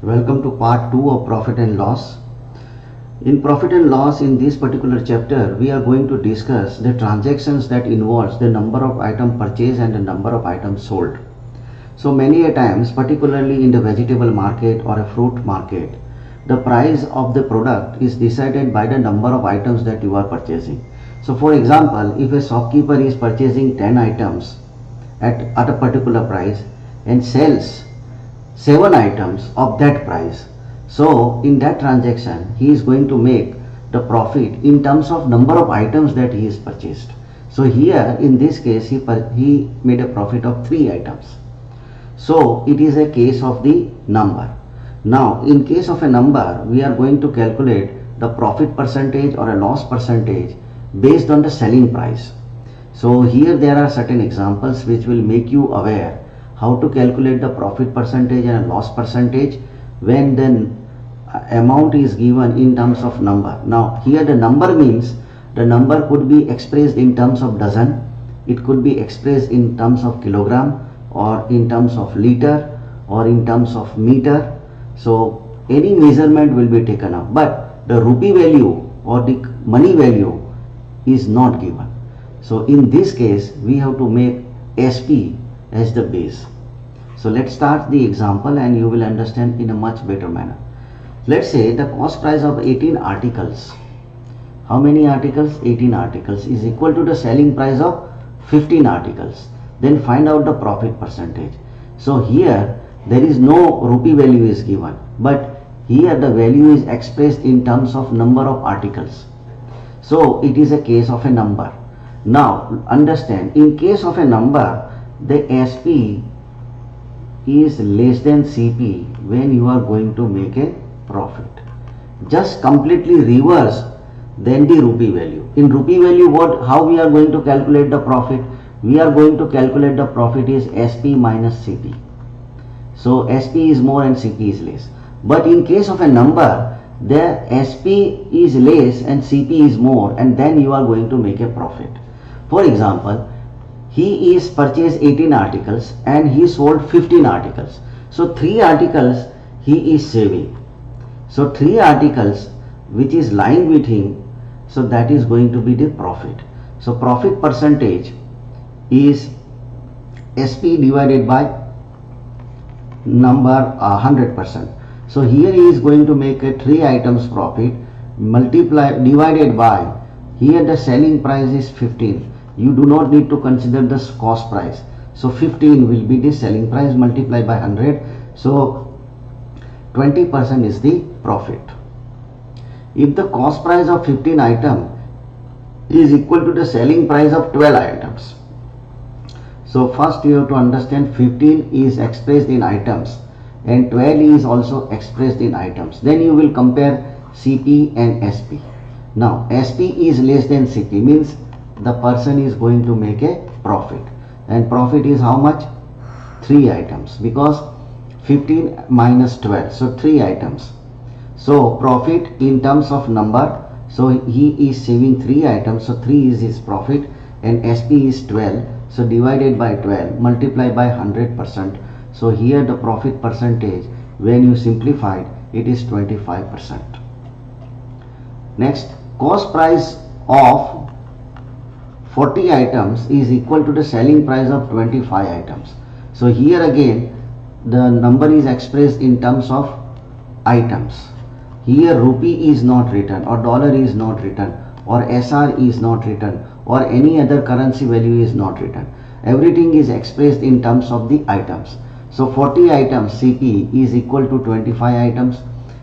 Welcome to part 2 of profit and loss. In profit and loss, in this particular chapter, we are going to discuss the transactions that involves the number of items purchased and the number of items sold. So many a times, particularly in the vegetable market or a fruit market, the price of the product is decided by the number of items that you are purchasing. So for example, if a shopkeeper is purchasing 10 items at a particular price and sells 7 items of that price, so in that transaction he is going to make the profit in terms of number of items that he is purchased. So here in this case he made a profit of 3 items. So it is a case of the number. Now in case of a number, we are going to calculate the profit percentage or a loss percentage based on the selling price. So here there are certain examples which will make you aware how to calculate the profit percentage and loss percentage when the amount is given in terms of number. Now here the number means the number could be expressed in terms of dozen, it could be expressed in terms of kilogram or in terms of liter or in terms of meter. So any measurement will be taken up, but the rupee value or the money value is not given. So in this case we have to make SP as the base. So let's start the example and you will understand in a much better manner. Let's say the cost price of 18 articles. How many articles? 18 articles is equal to the selling price of 15 articles. Then find out the profit percentage. So here there is no rupee value is given, but here the value is expressed in terms of number of articles. So it is a case of a number. Now understand, in case of a number, the SP is less than CP when you are going to make a profit. Just completely reverse than the rupee value. In rupee value, how we are going to calculate the profit? We are going to calculate the profit is SP minus CP. So SP is more and CP is less. But in case of a number, the SP is less and CP is more, and then you are going to make a profit. For example, he is purchased 18 articles and he sold 15 articles. So 3 articles he is saving. So 3 articles which is lying with him, so that is going to be the profit. So profit percentage is SP divided by number 100%. So here he is going to make a 3 items profit divided by, here the selling price is 15. You do not need to consider the cost price. So 15 will be the selling price multiplied by 100. So 20% is the profit. If the cost price of 15 item is equal to the selling price of 12 items. So first you have to understand 15 is expressed in items and 12 is also expressed in items. Then you will compare CP and SP. Now SP is less than CP means the person is going to make a profit, and profit is how much? 3 items, because 15 minus 12, so 3 items. So profit in terms of number, so he is saving 3 items, so 3 is his profit, and SP is 12, so divided by 12 multiplied by 100%. So here the profit percentage, when you simplify it is 25%. Next, cost price of 40 items is equal to the selling price of 25 items. So here again the number is expressed in terms of items. Here rupee is not written, or dollar is not written, or SR is not written, or any other currency value is not written. Everything is expressed in terms of the items. So 40 items CP is equal to 25 items.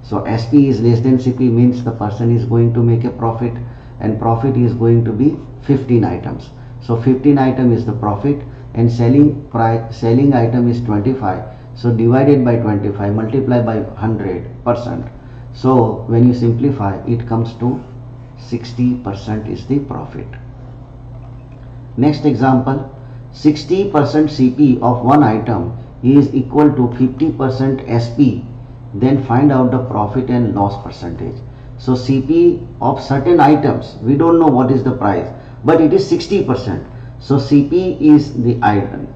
So SP is less than CP means the person is going to make a profit, and profit is going to be 15 items. So 15 item is the profit, and selling item is 25. So divided by 25 multiplied by 100%. So when you simplify, it comes to 60% is the profit. Next example, 60% CP of one item is equal to 50% SP. Then find out the profit and loss percentage. So CP of certain items, we don't know what is the price, but it is 60%. So CP is the item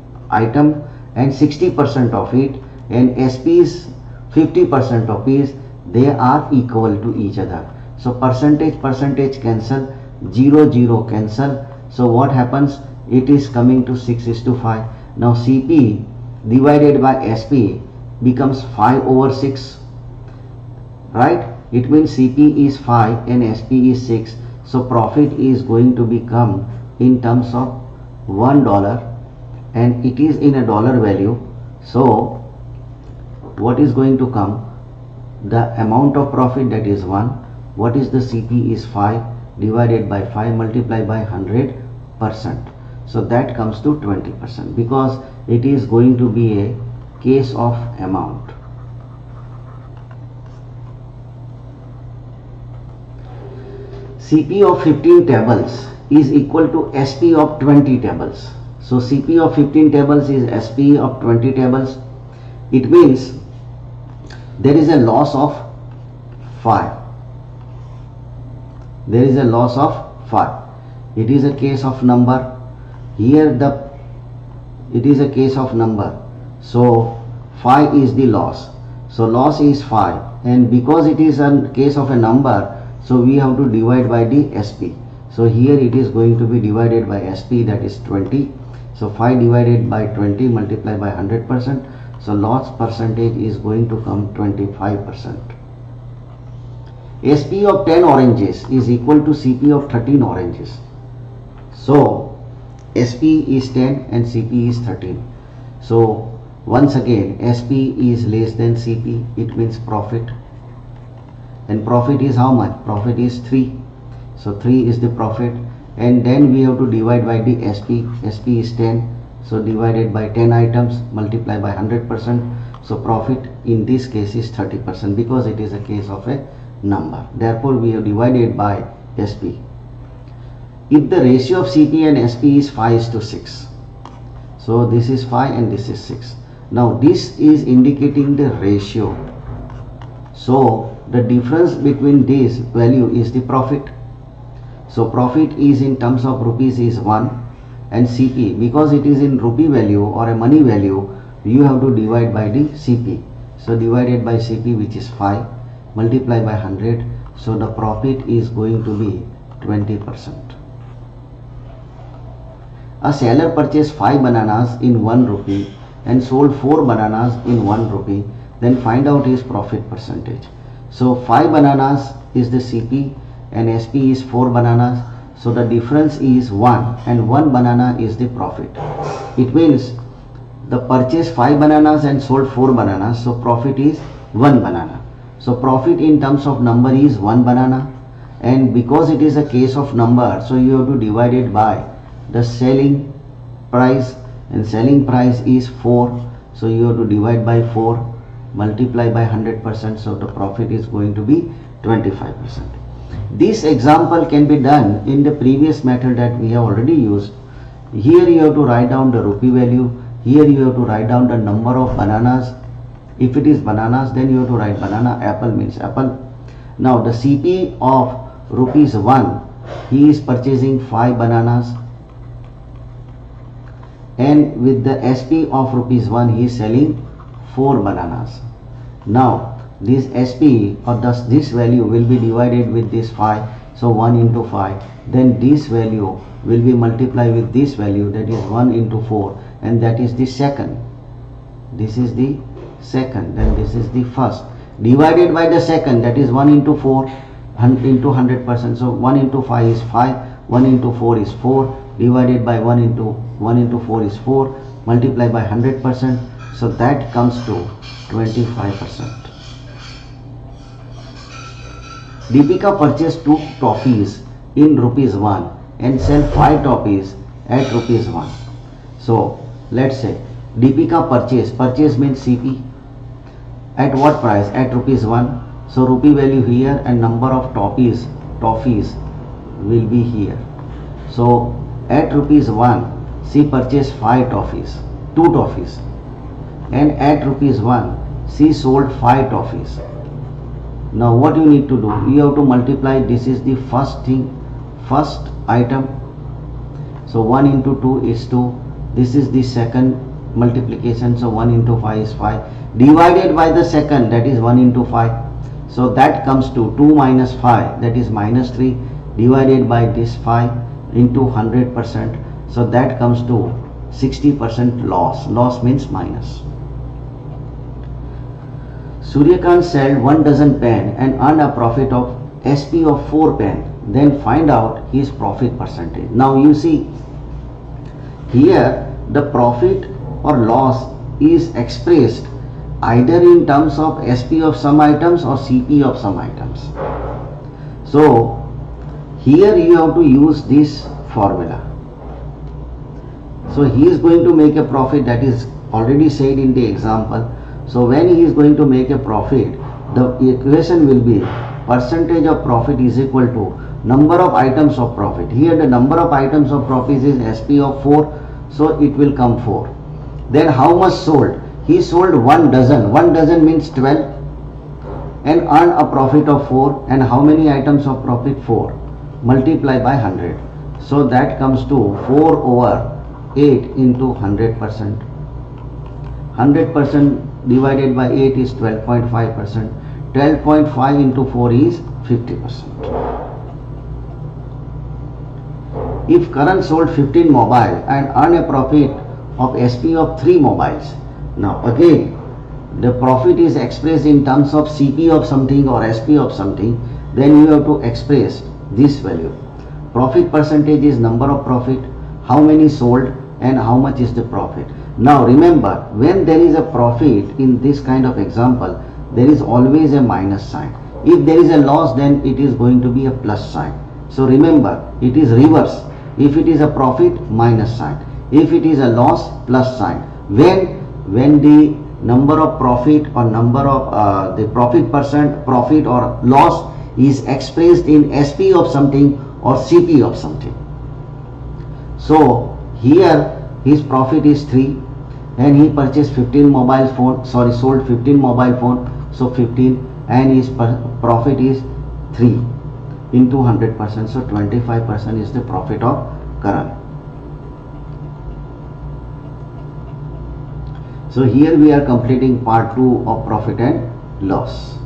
and 60% of it, and SP is 50% of is they are equal to each other. So percentage cancel, 0 0 cancel. So what happens? It is coming to 6:5. Now CP divided by SP becomes 5 over 6, right? It means CP is 5 and SP is 6. So profit is going to become in terms of $1 and it is in a dollar value. So what is going to come? The amount of profit, that is 1. What is the CP is 5 divided by 5 multiplied by 100%. So that comes to 20% because it is going to be a case of amount. CP of 15 tables is equal to SP of 20 tables. So CP of 15 tables is SP of 20 tables. It means there is a loss of 5. There is a loss of 5. It is a case of number. Here it is a case of number. So 5 is the loss. So loss is 5, and because it is a case of a number, so we have to divide by the SP. So here it is going to be divided by SP, that is 20. So 5 divided by 20 multiplied by 100%. So loss percentage is going to come 25%. SP of 10 oranges is equal to CP of 13 oranges. So SP is 10 and CP is 13. So once again SP is less than CP, it means profit. And profit is how much? Profit is 3. So 3 is the profit, and then we have to divide by the SP. SP is 10. So divided by 10 items multiply by 100%. So profit in this case is 30% because it is a case of a number. Therefore we have divided by SP. If the ratio of CP and SP is 5:6, so this is 5 and this is 6. Now this is indicating the ratio. So the difference between this value is the profit. So profit is in terms of rupees is 1, and CP, because it is in rupee value or a money value, you have to divide by the CP. So divided by CP, which is 5, multiply by 100. So the profit is going to be 20%. A seller purchased 5 bananas in 1 rupee and sold 4 bananas in 1 rupee. Then find out his profit percentage. So 5 bananas is the CP and SP is 4 bananas. So the difference is 1 and 1 banana is the profit. It means the purchase 5 bananas and sold 4 bananas. So profit is 1 banana. So profit in terms of number is 1 banana, and because it is a case of number, so you have to divide it by the selling price, and selling price is 4. So you have to divide by 4, multiply by 100%. So the profit is going to be 25%. This example can be done in the previous method that we have already used. Here you have to write down the rupee value. Here you have to write down the number of bananas. If it is bananas, then you have to write banana. Apple means apple. Now the CP of rupees 1, he is purchasing 5 bananas, and with the SP of rupees 1, he is selling 4 bananas. Now this SP or this value will be divided with this 5. So 1 into 5. Then this value will be multiplied with this value, that is 1 into 4, and that is the second. This is the second, then this is the first, divided by the second, that is 1 into 4 into 100%. So 1 into 5 is 5, 1 into 4 is 4, divided by 1 into 4 is 4, multiplied by 100%. So that comes to 25%. Deepika purchased 2 toffees in rupees 1 and sell 5 toffees at rupees 1. So let's say Deepika purchase means CP, at what price? At rupees 1. So rupee value here and number of toffees will be here. So at rupees 1, she purchased 5 toffees, 2 toffees, and at rupees 1, she sold 5 toffees. Now what you need to do? You have to multiply. This is the first thing, first item. So 1 into 2 is 2. This is the second multiplication, so 1 into 5 is 5, divided by the second, that is 1 into 5, so that comes to 2 minus 5, that is minus 3, divided by this 5 into 100%, so that comes to 60% loss. Loss means minus. Suryakant sold 1 dozen pen and earned a profit of SP of 4 pen. Then find out his profit percentage. Now you see here the profit or loss is expressed either in terms of SP of some items or CP of some items. So here you have to use this formula. So he is going to make a profit, that is already said in the example. So when he is going to make a profit, the equation will be percentage of profit is equal to number of items of profit. Here the number of items of profit is SP of 4, so it will come 4. Then how much sold? He sold 1 dozen. 1 dozen means 12 and earned a profit of 4. And how many items of profit? 4. Multiply by 100. So that comes to 4 over 8 into 100%. 100% divided by 8 is 12.5%. 12.5 into 4 is 50%. If Karan sold 15 mobile and earned a profit of SP of 3 mobiles, now again the profit is expressed in terms of CP of something or SP of something, then you have to express this value. Profit percentage is number of profit, how many sold and how much is the profit. Now remember, when there is a profit in this kind of example, there is always a minus sign. If there is a loss, then it is going to be a plus sign. So remember, it is reverse. If it is a profit, minus sign. If it is a loss, plus sign. When the number of profit or number of the profit percent, profit or loss is expressed in SP of something or CP of something. So here his profit is 3 and he purchased 15 mobile phone, sold 15 mobile phone, so 15, and his profit is 3 into 100%, so 25% is the profit of Karan. So here we are completing part 2 of profit and loss.